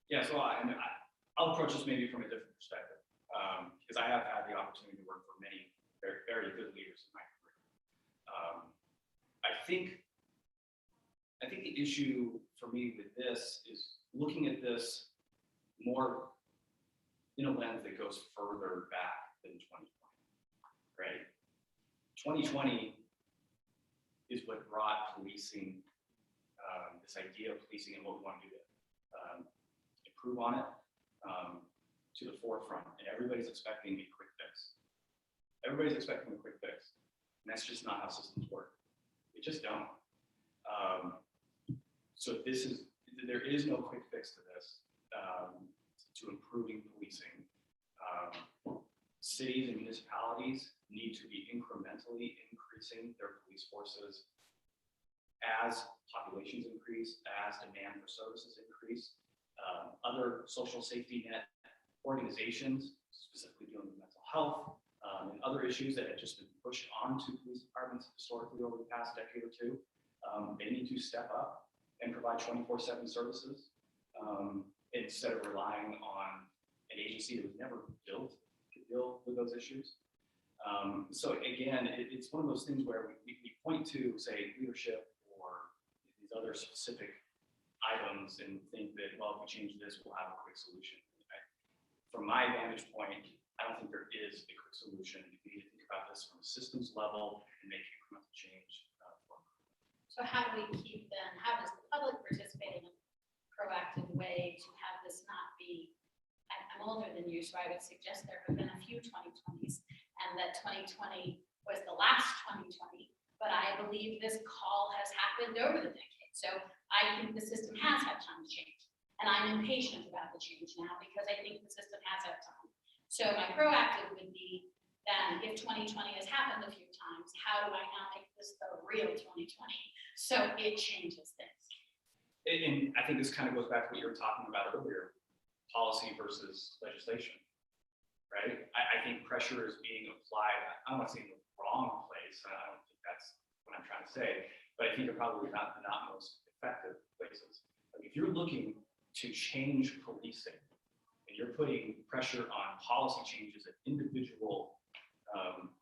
Yeah, so I'll approach this maybe from a different perspective, because I have had the opportunity to work for many very, very good leaders in my career. I think the issue for me with this is looking at this more in a lens that goes further back than 2020, right? 2020 is what brought policing, this idea of policing and what we want to do to improve on it, to the forefront. And everybody's expecting a quick fix. Everybody's expecting a quick fix. And that's just not how systems work. They just don't. So there is no quick fix to this, to improving policing. Cities and municipalities need to be incrementally increasing their police forces as populations increase, as demand for services increase. Other social safety net organizations, specifically dealing with mental health, and other issues that have just been pushed onto police departments historically over the past decade or two, they need to step up and provide 24/7 services, instead of relying on an agency that was never built to deal with those issues. So again, it's one of those things where we point to, say, leadership or these other specific items and think that, well, if we change this, we'll have a quick solution. From my vantage point, I don't think there is a quick solution. You need to think about this from a systems level and make incremental change. So how do we how does the public participate in a proactive way to have this not be, I'm older than you, so I would suggest there have been a few 2020s and that 2020 was the last 2020, but I believe this call has happened over the decade. So I think the system has had time to change. And I'm impatient about the change now because I think the system has had time. So my proactive would be then if 2020 has happened a few times, how do I now make this the real 2020? So it changes things. And I think this kind of goes back to what you were talking about earlier, policy versus legislation, right? I think pressure is being applied, I don't want to say in the wrong place, I don't think that's what I'm trying to say, but I think they're probably not the most effective places. Like if you're looking to change policing and you're putting pressure on policy changes at individual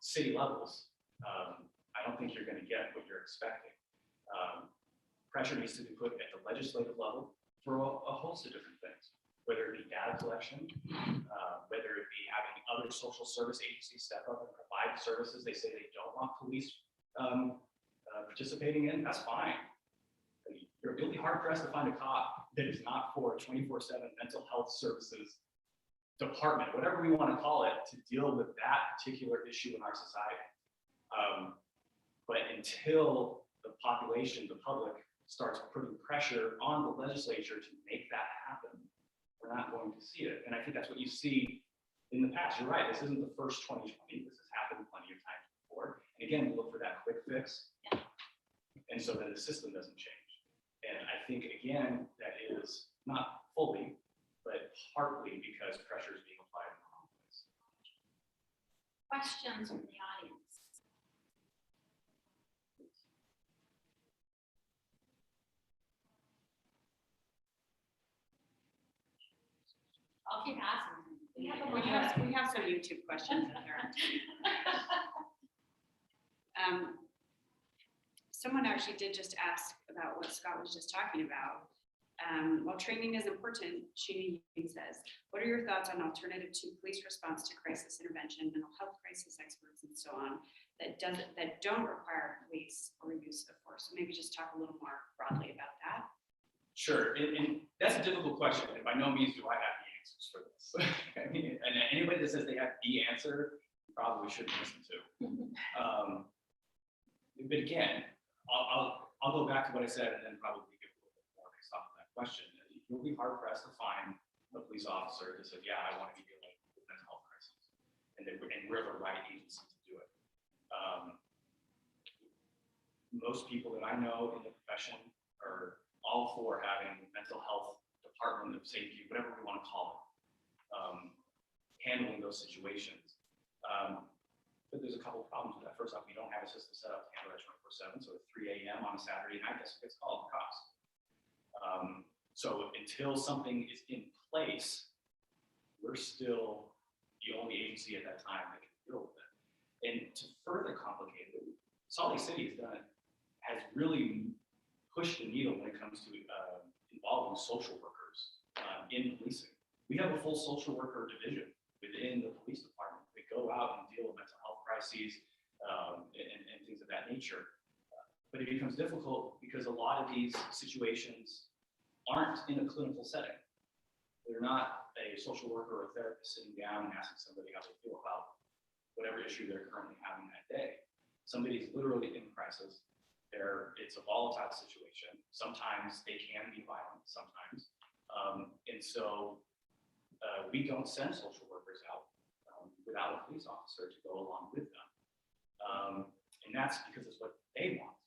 city levels, I don't think you're going to get what you're expecting. Pressure needs to be put at the legislative level for a host of different things, whether it be data collection, whether it be having other social service agencies step up and provide services they say they don't want police participating in, that's fine. You'll be hard pressed to find a cop that is not for a 24/7 mental health services department, whatever we want to call it, to deal with that particular issue in our society. But until the population, the public, starts putting pressure on the legislature to make that happen, we're not going to see it. And I think that's what you see in the past. You're right, this isn't the first 2020. This has happened plenty of times before. And again, we look for that quick fix. And so that the system doesn't change. And I think, again, that is not fully, but partly because pressure is being applied in the wrong place. Questions from the audience? I'll keep asking. We have some YouTube questions in here. Someone actually did just ask about what Scott was just talking about. While training is important, Sheena says, what are your thoughts on alternative to police response to crisis intervention, mental health crisis experts, and so on, that don't require police or use of force? So maybe just talk a little more broadly about that. Sure, and that's a difficult question, and by no means do I have the answers for this. I mean, and anybody that says they have the answer, you probably shouldn't listen to. But again, I'll go back to what I said and then probably give a little bit more based off of that question. You'll be hard pressed to find a police officer that says, yeah, I want to be dealing with mental health crisis. And we're the right agency to do it. Most people that I know in the profession are all for having mental health department of safety, whatever we want to call it, handling those situations. But there's a couple of problems with that. First off, we don't have a system set up to handle that 24/7. So at 3 a.m. on a Saturday night, that's what gets called the cops. So until something is in place, we're still the only agency at that time that can deal with it. And to further complicate it, Salt Lake City has really pushed the needle when it comes to involving social workers in policing. We have a full social worker division within the police department that go out and deal with mental health crises and things of that nature. But it becomes difficult because a lot of these situations aren't in a clinical setting. They're not a social worker or a therapist sitting down and asking somebody how they feel about whatever issue they're currently having that day. Somebody's literally in crisis. It's a volatile situation. Sometimes they can be violent, sometimes. And so we don't send social workers out without a police officer to go along with them. And that's because it's what they want,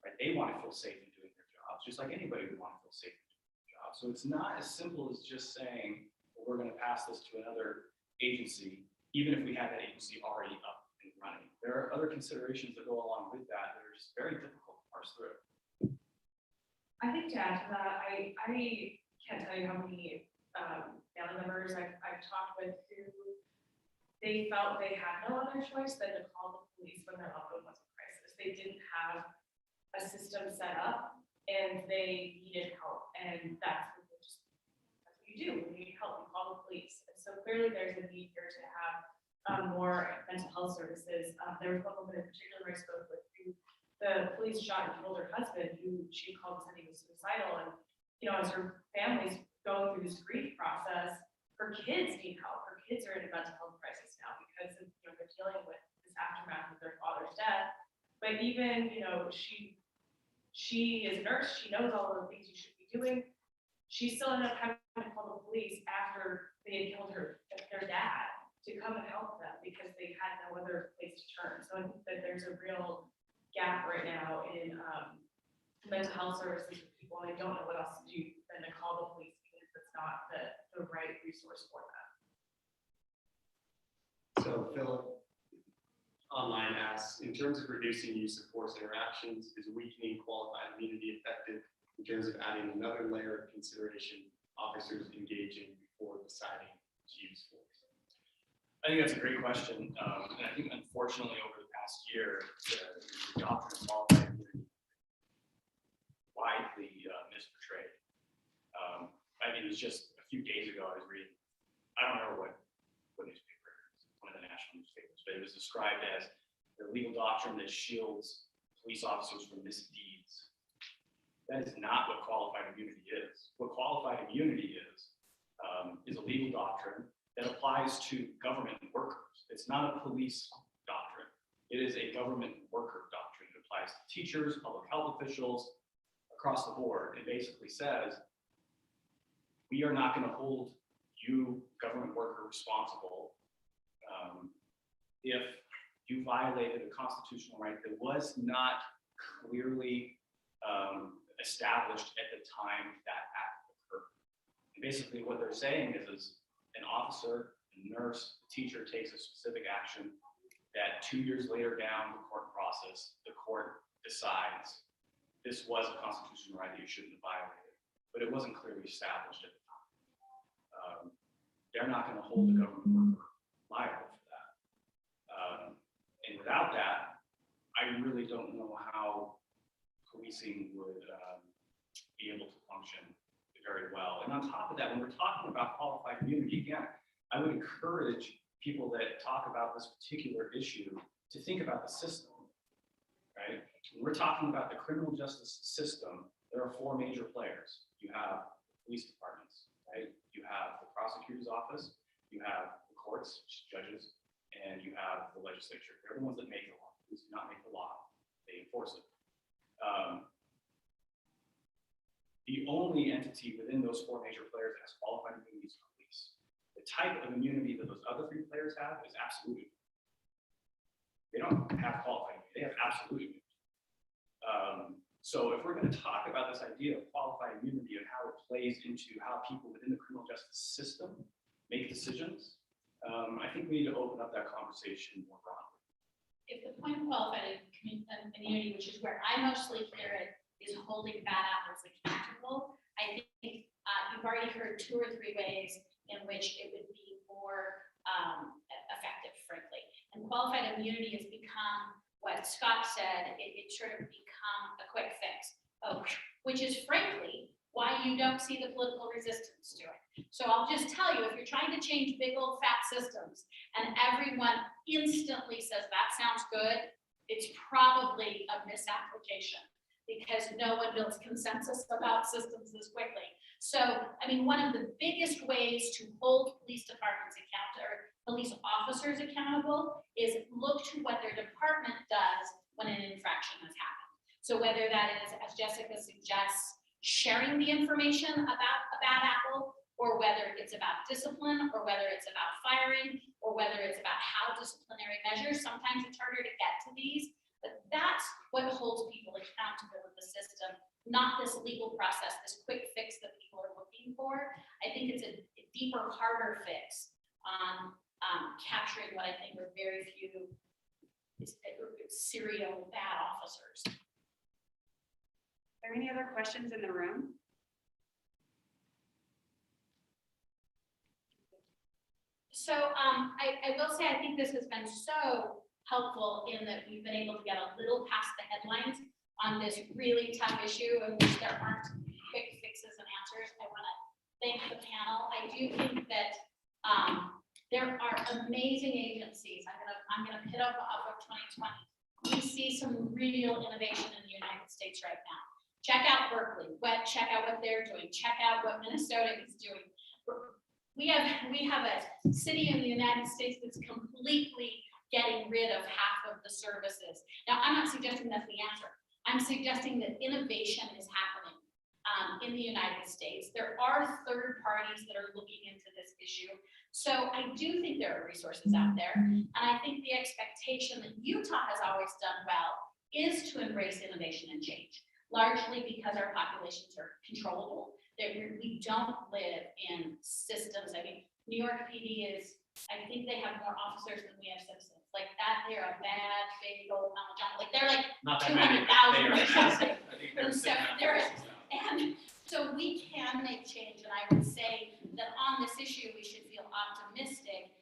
right? They want to feel safe in doing their jobs, just like anybody would want to feel safe in doing their job. So it's not as simple as just saying, well, we're going to pass this to another agency, even if we have that agency already up and running. There are other considerations that go along with that that are just very difficult to parse through. I think to add to that, I can't tell you how many family members I've talked with who they felt they had no other choice than to call the police when their loved one was in crisis. They didn't have a system set up and they needed help, and that's what you do when you need help. You call the police. And so clearly there's a need here to have more mental health services. There was one woman in particular I spoke with who the police shot and killed her husband, who she called said he was suicidal. And as her family's going through this grief process, her kids need help. Her kids are in a mental health crisis now because of, they're dealing with this aftermath of their father's death. But even, she is a nurse, she knows all of the things you should be doing. She still ended up having to call the police after they had killed their dad to come and help them because they had no other place to turn. So I think that there's a real gap right now in mental health services for people, and they don't know what else to do than to call the police even if it's not the right resource for them. So Philip online asks, in terms of reducing use of force interactions, is weakening qualified immunity effective in terms of adding another layer of consideration officers engaging before deciding to use force? I think that's a great question. And I think unfortunately over the past year, the doctrine of qualified immunity widely misportrayed. It was just a few days ago I was reading, I don't remember what newspaper, one of the national newspapers, but it was described as the legal doctrine that shields police officers from misdeeds. That is not what qualified immunity is. What qualified immunity is a legal doctrine that applies to government workers. It's not a police doctrine. It is a government worker doctrine. It applies to teachers, public health officials, across the board. It basically says, we are not going to hold you, government worker, responsible if you violated a constitutional right that was not clearly established at the time that act occurred. And basically what they're saying is an officer, a nurse, a teacher takes a specific action that 2 years later down the court process, the court decides this was a constitutional right that you shouldn't have violated, but it wasn't clearly established at the time. They're not going to hold the government worker liable for that. And without that, I really don't know how policing would be able to function very well. And on top of that, when we're talking about qualified immunity, again, I would encourage people that talk about this particular issue to think about the system, right? When we're talking about the criminal justice system, there are four major players. You have police departments, right? You have the prosecutor's office, you have the courts, judges, and you have the legislature. They're the ones that make the law. Police do not make the law, they enforce it. The only entity within those four major players that has qualified immunity is police. The type of immunity that those other three players have is absolute. They don't have qualified immunity, they have absolute immunity. So if we're going to talk about this idea of qualified immunity and how it plays into how people within the criminal justice system make decisions, I think we need to open up that conversation more broadly. If the point of qualified immunity, which is where I mostly hear it, is holding bad apples accountable, I think already heard 2 or 3 ways in which it would be more effective, frankly. And qualified immunity has become what Scott said, it sort of become a quick fix, which is frankly why you don't see the political resistance to it. So I'll just tell you, if you're trying to change big old fat systems and everyone instantly says that sounds good, it's probably a misapplication because no one builds consensus about systems this quickly. So, I mean, one of the biggest ways to hold police departments accountable or police officers accountable is look to what their department does when an infraction has happened. So whether that is, as Jessica suggests, sharing the information about a bad apple, or whether it's about discipline, or whether it's about firing, or whether it's about how disciplinary measures, sometimes it's harder to get to these, but that's what holds people accountable in the system, not this legal process, this quick fix that people are looking for. I think it's a deeper, harder fix on capturing what I think are very few serial bad officers. Are there any other questions in the room? So I will say, I think this has been so helpful in that we've been able to get a little past the headlines on this really tough issue in which there aren't quick fixes and answers. I want to thank the panel. I do think that there are amazing agencies. I'm gonna pit up off of 2020. We see some real innovation in the United States right now. Check out Berkeley, check out what they're doing, check out what Minnesota is doing. We have a city in the United States that's completely getting rid of half of the services. Now, I'm not suggesting that's the answer. I'm suggesting that innovation is happening in the United States. There are third parties that are looking into this issue. So I do think there are resources out there. And I think the expectation that Utah has always done well is to embrace innovation and change, largely because our populations are controllable. We don't live in systems. I mean, New York PD is, I think they have more officers than we have citizens. Like that, they're a bad, big old Mount John. Like they're like Not that many. 200,000 or something. I think they're And so and so we can make change. And I would say that on this issue, we should feel optimistic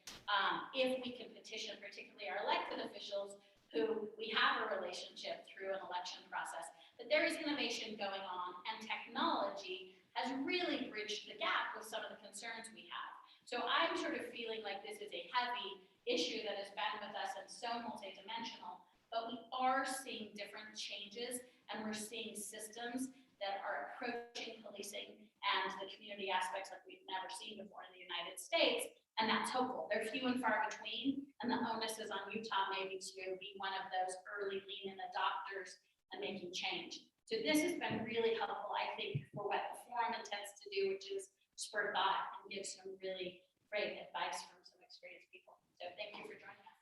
if we can petition, particularly our elected officials, who we have a relationship through an election process, that there is innovation going on and technology has really bridged the gap with some of the concerns we have. So I'm sort of feeling like this is a heavy issue that has been with us and so multidimensional, but we are seeing different changes and we're seeing systems that are approaching policing and the community aspects like we've never seen before in the United States, and that's hopeful. They're few and far between, and the onus is on Utah maybe to be one of those early lean-in adopters and making change. So this has been really helpful, I think, for what the forum intends to do, which is spur thought and give some really great advice from some experienced people. So thank you for joining us.